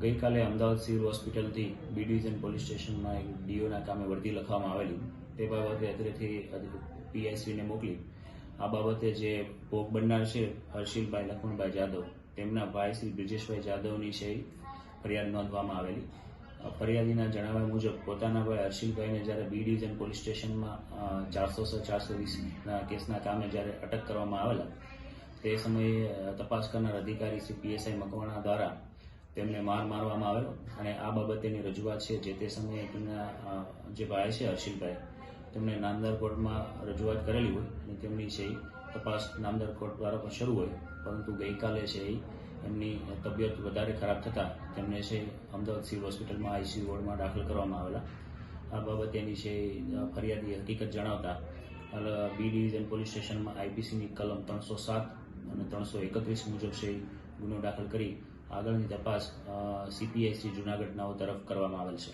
ગઈકાલે અમદાવાદ સિવિલ હોસ્પિટલથી B division police સ્ટેશનમાં એક ડીઓના કામે વર્દી લખવામાં આવેલી તે બાબતે અત્રેથી પીઆઈસીને મોકલી આ બાબતે જે ભોગ બનનાર છે હર્ષિલભાઈ લખમણભાઈ જાદવ તેમના ભાઈ શ્રી બ્રિજેશભાઈ જાદવની છે ફરિયાદ નોંધવામાં આવેલી ફરિયાદીના જણાવ્યા મુજબ પોતાના ભાઈ હર્ષિલભાઈને જ્યારે બી ડિવિઝન પોલીસ સ્ટેશનમાં 406-420ના કેસના કામે જ્યારે અટક કરવામાં આવેલા તે સમયે તપાસ કરનાર અધિકારી શ્રી પીએસઆઈ મકવાણા દ્વારા તેમને મારવામાં આવેલો અને આ બાબતેની રજૂઆત છે જે તે સમયે તેમના જે ભાઈ છે હર્ષિલભાઈ તેમણે નામદાર કોર્ટમાં રજૂઆત કરેલી હોય અને તેમની છે તપાસ નામદાર કોર્ટ દ્વારા પણ શરૂ હોય, પરંતુ ગઈકાલે છે એમની તબિયત વધારે ખરાબ થતાં તેમને છે અમદાવાદ સિવિલ હોસ્પિટલમાં આઈસીયુ વોર્ડમાં દાખલ કરવામાં આવેલા. આ બાબતેની છે ફરિયાદી હકીકત જણાવતા બી ડિવિઝન પોલીસ સ્ટેશનમાં આઈપીસીની કલમ 307 અને 331 મુજબ છે ગુનો દાખલ કરી આગળની તપાસ સીપીઆઈસી જૂનાગઢ નાઓ તરફ કરવામાં આવેલ છે.